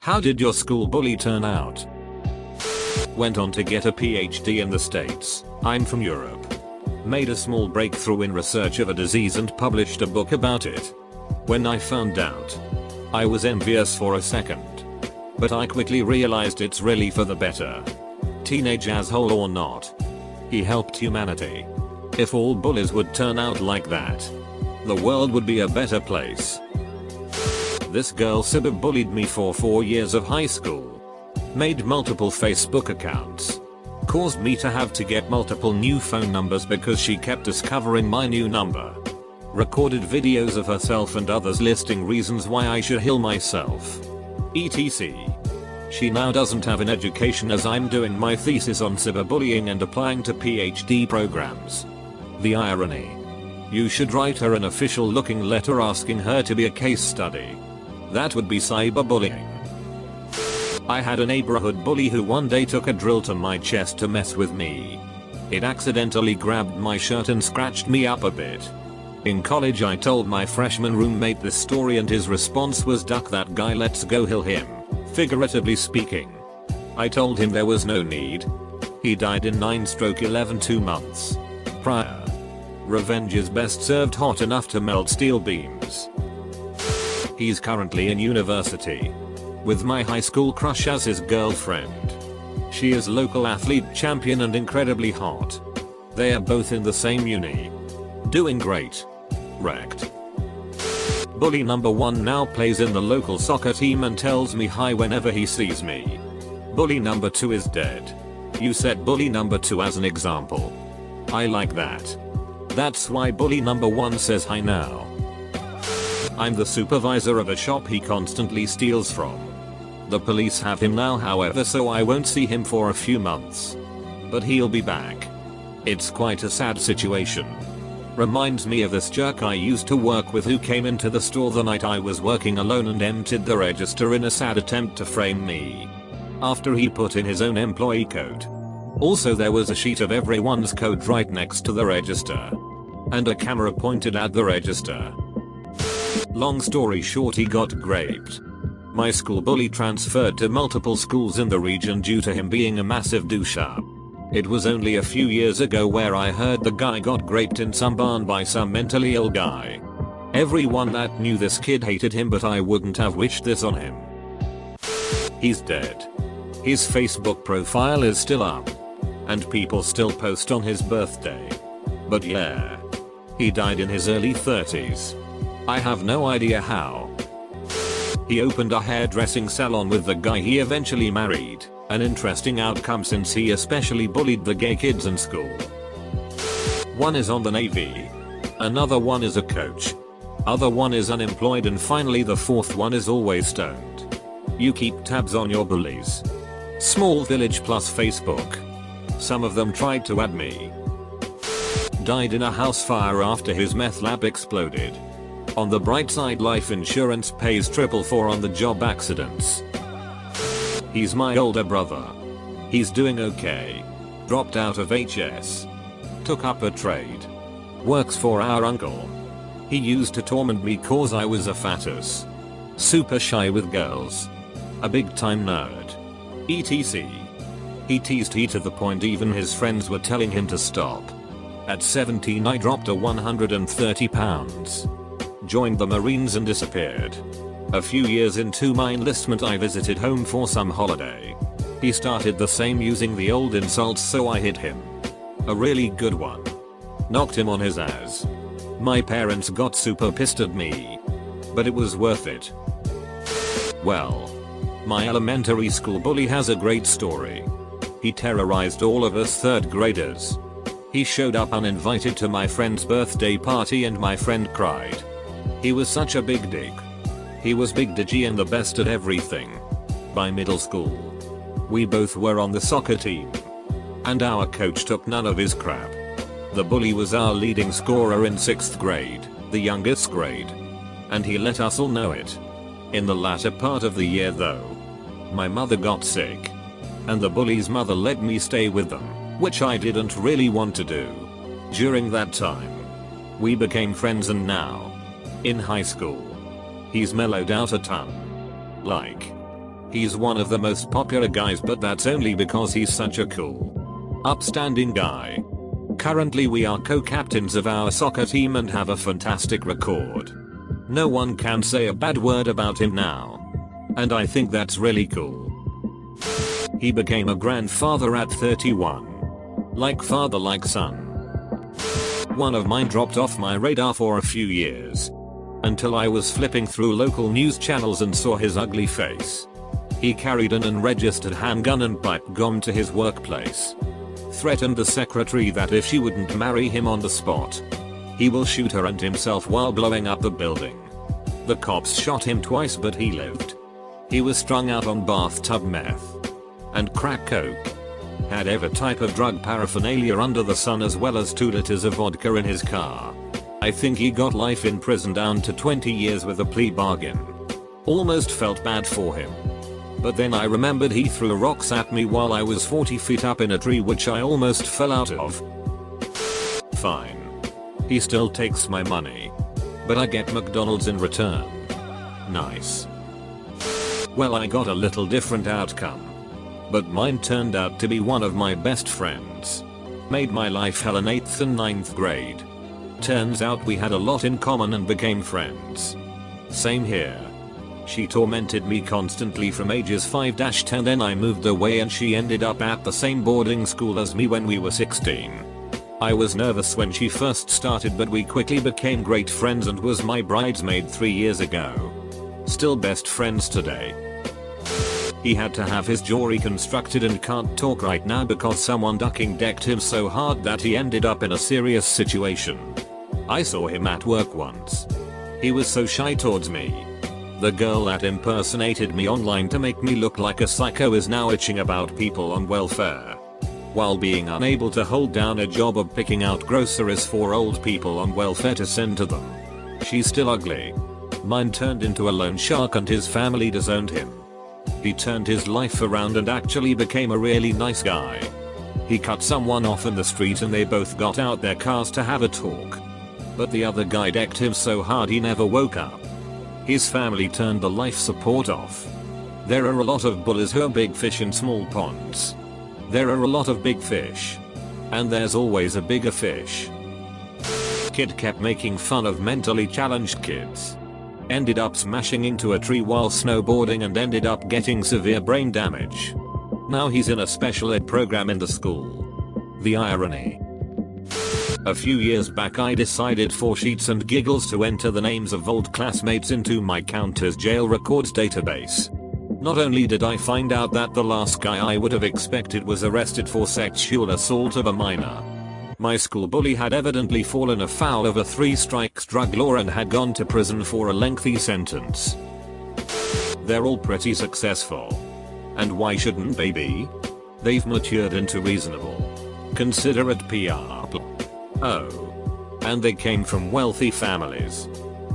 How did your school bully turn out? Went on to get a PhD in the States. I'm from Europe. Made a small breakthrough in research of a disease and published a book about it. When I found out, I was envious for a second. But I quickly realized it's really for the better. Teenage asshole or not. He helped humanity. If all bullies would turn out like that, the world would be a better place. This girl cyberbullied me for 4 years of high school. Made multiple Facebook accounts. Caused me to have to get multiple new phone numbers because she kept discovering my new number. Recorded videos of herself and others listing reasons why I should heal myself. etc. She now doesn't have an education as I'm doing my thesis on cyberbullying and applying to PhD programs. The irony. You should write her an official looking letter asking her to be a case study. That would be cyberbullying. I had a neighborhood bully who one day took a drill to my chest to mess with me. It accidentally grabbed my shirt and scratched me up a bit. In college I told my freshman roommate this story and his response was, "Duck that guy, let's go heal him," figuratively speaking. I told him there was no need. He died in 9/11 2 months prior. Revenge is best served hot enough to melt steel beams. He's currently in university, with my high school crush as his girlfriend. She is local athlete champion and incredibly hot. They are both in the same uni. Doing great. Wrecked. Bully number 1 now plays in the local soccer team and tells me hi whenever he sees me. Bully number 2 is dead. You set bully number 2 as an example. I like that. That's why bully number 1 says hi now. I'm the supervisor of a shop he constantly steals from. The police have him now however, so I won't see him for a few months. But he'll be back. It's quite a sad situation. Reminds me of this jerk I used to work with who came into the store the night I was working alone and emptied the register in a sad attempt to frame me. After he put in his own employee code. Also there was a sheet of everyone's code right next to the register. And a camera pointed at the register. Long story short, he got graped. My school bully transferred to multiple schools in the region due to him being a massive doucher. It was only a few years ago where I heard the guy got graped in some barn by some mentally ill guy. Everyone that knew this kid hated him, but I wouldn't have wished this on him. He's dead. His Facebook profile is still up. And people still post on his birthday. But yeah. He died in his early 30s. I have no idea how. He opened a hairdressing salon with the guy he eventually married, an interesting outcome since he especially bullied the gay kids in school. One is on the Navy. Another one is a coach. Other one is unemployed, and finally the fourth one is always stoned. You keep tabs on your bullies. Small village plus Facebook. Some of them tried to add me. Died in a house fire after his meth lab exploded. On the bright side, life insurance pays 444 on the job accidents. He's my older brother. He's doing okay. Dropped out of HS. Took up a trade. Works for our uncle. He used to torment me cause I was a fatus. Super shy with girls. A big time nerd. etc. He teased he to the point even his friends were telling him to stop. At 17 I dropped a 130 pounds. Joined the Marines and disappeared. A few years into my enlistment I visited home for some holiday. He started the same, using the old insults, so I hit him. A really good one. Knocked him on his ass. My parents got super pissed at me. But it was worth it. Well. My elementary school bully has a great story. He terrorized all of us 3rd graders. He showed up uninvited to my friend's birthday party and my friend cried. He was such a big dick. He was big digi and the best at everything. By middle school, we both were on the soccer team. And our coach took none of his crap. The bully was our leading scorer in 6th grade, the youngest grade. And he let us all know it. In the latter part of the year though, my mother got sick. And the bully's mother let me stay with them, which I didn't really want to do. During that time, we became friends, and now, in high school, he's mellowed out a ton. Like, He's one of the most popular guys, but that's only because he's such a cool, upstanding guy. Currently we are co-captains of our soccer team and have a fantastic record. No one can say a bad word about him now. And I think that's really cool. He became a grandfather at 31. Like father like son. One of mine dropped off my radar for a few years. Until I was flipping through local news channels and saw his ugly face. He carried an unregistered handgun and pipe bomb to his workplace. Threatened the secretary that if she wouldn't marry him on the spot, he will shoot her and himself while blowing up the building. The cops shot him twice but he lived. He was strung out on bathtub meth and crack coke. Had every type of drug paraphernalia under the sun as well as 2 liters of vodka in his car. I think he got life in prison down to 20 years with a plea bargain. Almost felt bad for him. But then I remembered he threw rocks at me while I was 40 feet up in a tree which I almost fell out of. Fine. He still takes my money. But I get McDonald's in return. Nice. Well, I got a little different outcome. But mine turned out to be one of my best friends. Made my life hell in 8th and 9th grade. Turns out we had a lot in common and became friends. Same here. She tormented me constantly from ages 5-10, then I moved away and she ended up at the same boarding school as me when we were 16. I was nervous when she first started but we quickly became great friends and was my bridesmaid 3 years ago. Still best friends today. He had to have his jaw reconstructed and can't talk right now because someone ducking decked him so hard that he ended up in a serious situation. I saw him at work once. He was so shy towards me. The girl that impersonated me online to make me look like a psycho is now itching about people on welfare. While being unable to hold down a job of picking out groceries for old people on welfare to send to them. She's still ugly. Mine turned into a loan shark and his family disowned him. He turned his life around and actually became a really nice guy. He cut someone off in the street and they both got out their cars to have a talk. But the other guy decked him so hard he never woke up. His family turned the life support off. There are a lot of bullies who are big fish in small ponds. There are a lot of big fish. And there's always a bigger fish. Kid kept making fun of mentally challenged kids. Ended up smashing into a tree while snowboarding and ended up getting severe brain damage. Now he's in a special ed program in the school. The irony. A few years back I decided for sheets and giggles to enter the names of old classmates into my counter's jail records database. Not only did I find out that the last guy I would have expected was arrested for sexual assault of a minor. My school bully had evidently fallen afoul of a 3 strikes drug law and had gone to prison for a lengthy sentence. They're all pretty successful. And why shouldn't they be? They've matured into reasonable, considerate PR. Oh. And they came from wealthy families.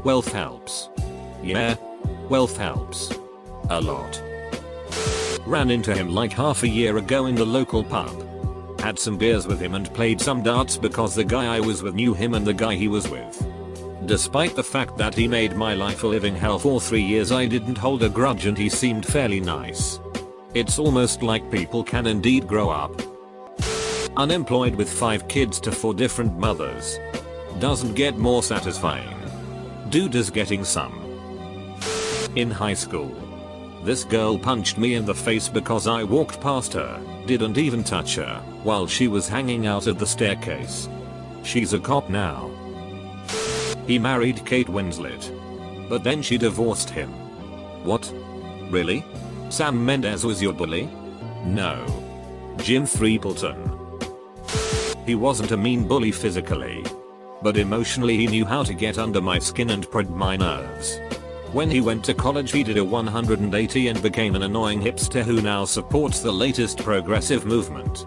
Wealth helps. Yeah. Wealth helps. A lot. Ran into him like half a year ago in the local pub. Had some beers with him and played some darts because the guy I was with knew him and the guy he was with. Despite the fact that he made my life a living hell for 3 years, I didn't hold a grudge and he seemed fairly nice. It's almost like people can indeed grow up. Unemployed with 5 kids to 4 different mothers. Doesn't get more satisfying. Dude is getting some. In high school. This girl punched me in the face because I walked past her, didn't even touch her, while she was hanging out at the staircase. She's a cop now. He married Kate Winslet. But then she divorced him. What? Really? Sam Mendes was your bully? No. Jim Threepleton. He wasn't a mean bully physically. But emotionally he knew how to get under my skin and prod my nerves. When he went to college he did a 180 and became an annoying hipster who now supports the latest progressive movement.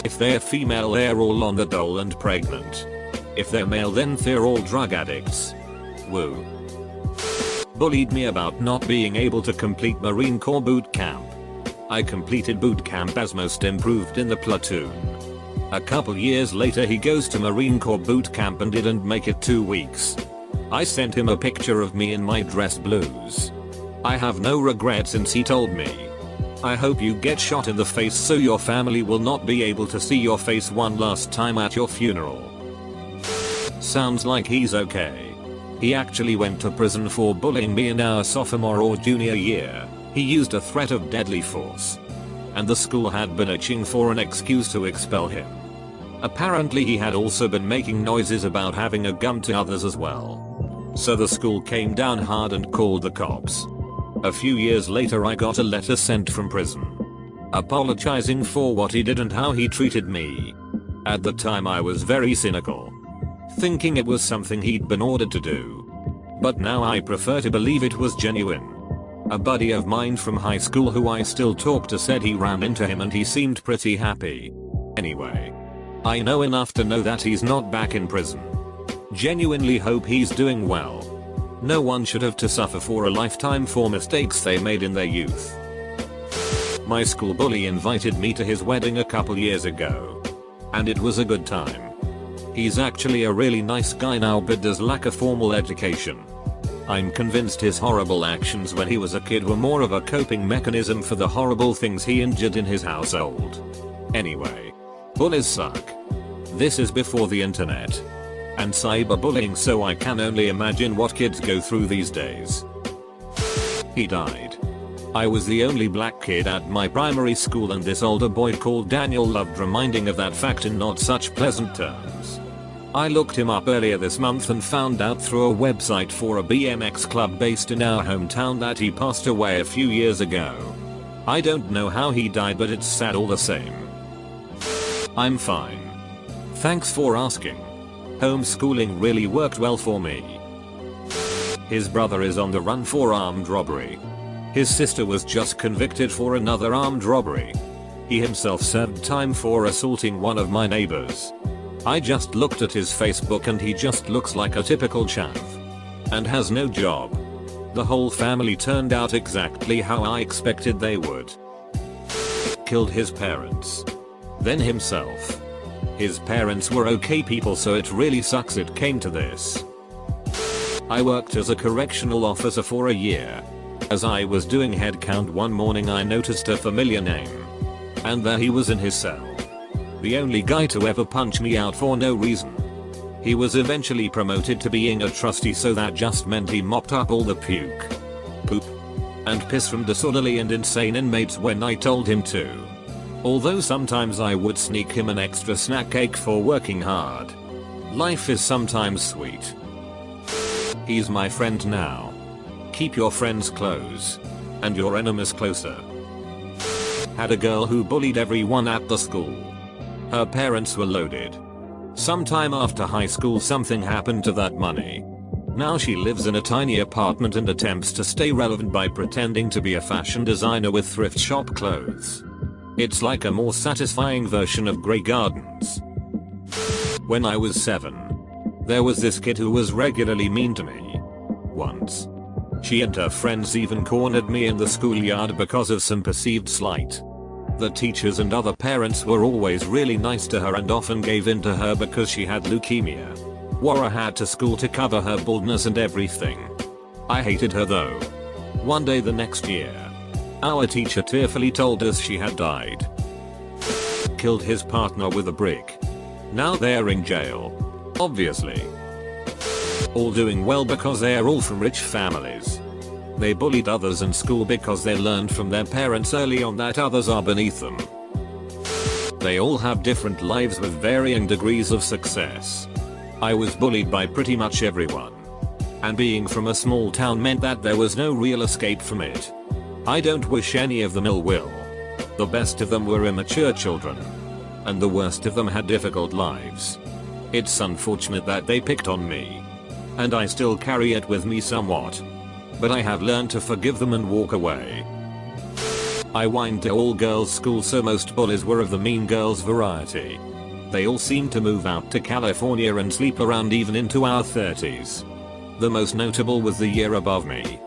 If they're female they're all on the dole and pregnant. If they're male then they're all drug addicts. Woo. Bullied me about not being able to complete Marine Corps boot camp. I completed boot camp as most improved in the platoon. A couple years later he goes to Marine Corps boot camp and didn't make it 2 weeks. I sent him a picture of me in my dress blues. I have no regrets since he told me. I hope you get shot in the face so your family will not be able to see your face one last time at your funeral. Sounds like he's okay. He actually went to prison for bullying me in our sophomore or junior year. He used a threat of deadly force. And the school had been itching for an excuse to expel him. Apparently he had also been making noises about having a gun to others as well. So the school came down hard and called the cops. A few years later I got a letter sent from prison, apologizing for what he did and how he treated me. At the time I was very cynical, thinking it was something he'd been ordered to do. But now I prefer to believe it was genuine. A buddy of mine from high school who I still talk to said he ran into him and he seemed pretty happy. Anyway, I know enough to know that he's not back in prison. Genuinely hope he's doing well. No one should have to suffer for a lifetime for mistakes they made in their youth. My school bully invited me to his wedding a couple years ago. And it was a good time. He's actually a really nice guy now but does lack a formal education. I'm convinced his horrible actions when he was a kid were more of a coping mechanism for the horrible things he endured in his household. Anyway, bullies suck. This is before the internet and cyberbullying, so I can only imagine what kids go through these days. He died. I was the only black kid at my primary school and this older boy called Daniel loved reminding of that fact in not such pleasant terms. I looked him up earlier this month and found out through a website for a BMX club based in our hometown that he passed away a few years ago. I don't know how he died but it's sad all the same. I'm fine. Thanks for asking. Homeschooling really worked well for me. His brother is on the run for armed robbery. His sister was just convicted for another armed robbery. He himself served time for assaulting one of my neighbors. I just looked at his Facebook and he just looks like a typical chav. And has no job. The whole family turned out exactly how I expected they would. Killed his parents. Then himself. His parents were okay people, so it really sucks it came to this. I worked as a correctional officer for a year. As I was doing head count one morning I noticed a familiar name. And there he was in his cell. The only guy to ever punch me out for no reason. He was eventually promoted to being a trustee, so that just meant he mopped up all the puke, poop, and piss from disorderly and insane inmates when I told him to. Although sometimes I would sneak him an extra snack cake for working hard. Life is sometimes sweet. He's my friend now. Keep your friends close. And your enemies closer. Had a girl who bullied everyone at the school. Her parents were loaded. Sometime after high school something happened to that money. Now she lives in a tiny apartment and attempts to stay relevant by pretending to be a fashion designer with thrift shop clothes. It's like a more satisfying version of Grey Gardens. When I was 7, there was this kid who was regularly mean to me. Once, she and her friends even cornered me in the schoolyard because of some perceived slight. The teachers and other parents were always really nice to her and often gave in to her because she had leukemia. Wore a hat to school to cover her baldness and everything. I hated her though. One day the next year, our teacher tearfully told us she had died. Killed his partner with a brick. Now they're in jail. Obviously. All doing well because they're all from rich families. They bullied others in school because they learned from their parents early on that others are beneath them. They all have different lives with varying degrees of success. I was bullied by pretty much everyone. And being from a small town meant that there was no real escape from it. I don't wish any of them ill will. The best of them were immature children. And the worst of them had difficult lives. It's unfortunate that they picked on me. And I still carry it with me somewhat. But I have learned to forgive them and walk away. I went to all girls school, so most bullies were of the mean girls variety. They all seemed to move out to California and sleep around even into our 30s. The most notable was the year above me,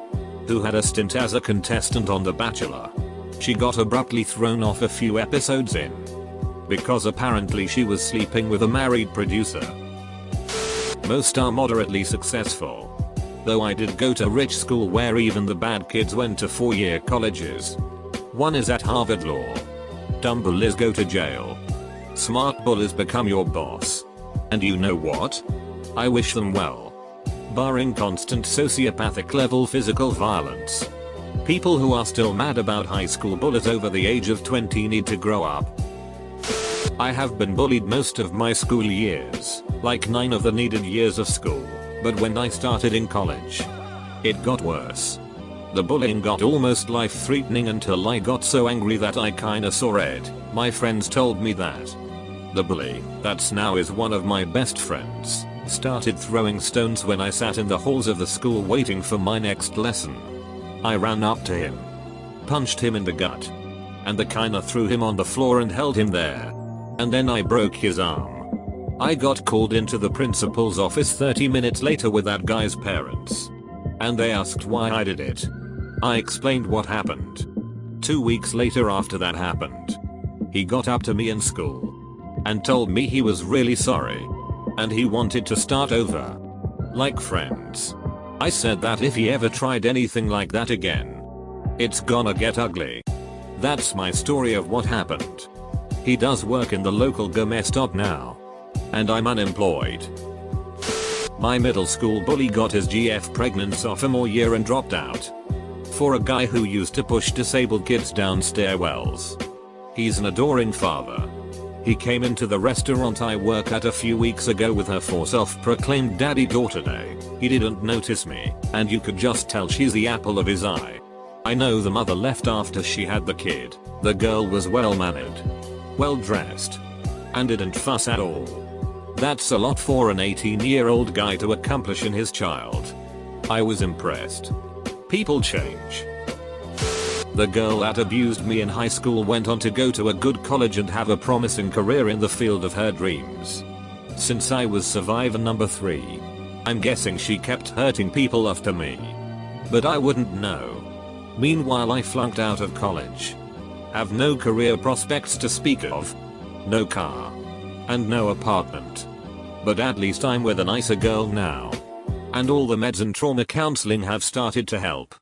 who had a stint as a contestant on The Bachelor. She got abruptly thrown off a few episodes in, because apparently she was sleeping with a married producer. Most are moderately successful. Though I did go to rich school where even the bad kids went to 4-year colleges. One is at Harvard Law. Dumb bullies go to jail. Smart bullies become your boss. And you know what? I wish them well. Barring constant sociopathic level physical violence. People who are still mad about high school bullies over the age of 20 need to grow up. I have been bullied most of my school years, like 9 of the needed years of school, but when I started in college, it got worse. The bullying got almost life-threatening until I got so angry that I kinda saw red. My friends told me that the bully, that's now is one of my best friends, started throwing stones when I sat in the halls of the school waiting for my next lesson. I ran up to him, punched him in the gut, and the kinda threw him on the floor and held him there. And then I broke his arm. I got called into the principal's office 30 minutes later with that guy's parents. And they asked why I did it. I explained what happened. 2 weeks later after that happened, he got up to me in school and told me he was really sorry and he wanted to start over. Like friends. I said that if he ever tried anything like that again, it's gonna get ugly. That's my story of what happened. He does work in the local gourmet stop now. And I'm unemployed. My middle school bully got his GF pregnant sophomore year and dropped out. For a guy who used to push disabled kids down stairwells. He's an adoring father. He came into the restaurant I work at a few weeks ago with her for self-proclaimed daddy-daughter day. He didn't notice me, and you could just tell she's the apple of his eye. I know the mother left after she had the kid. The girl was well-mannered, well-dressed, and didn't fuss at all. That's a lot for an 18-year-old guy to accomplish in his child. I was impressed. People change. The girl that abused me in high school went on to go to a good college and have a promising career in the field of her dreams. Since I was survivor number 3, I'm guessing she kept hurting people after me. But I wouldn't know. Meanwhile I flunked out of college. Have no career prospects to speak of. No car. And no apartment. But at least I'm with a nicer girl now. And all the meds and trauma counseling have started to help.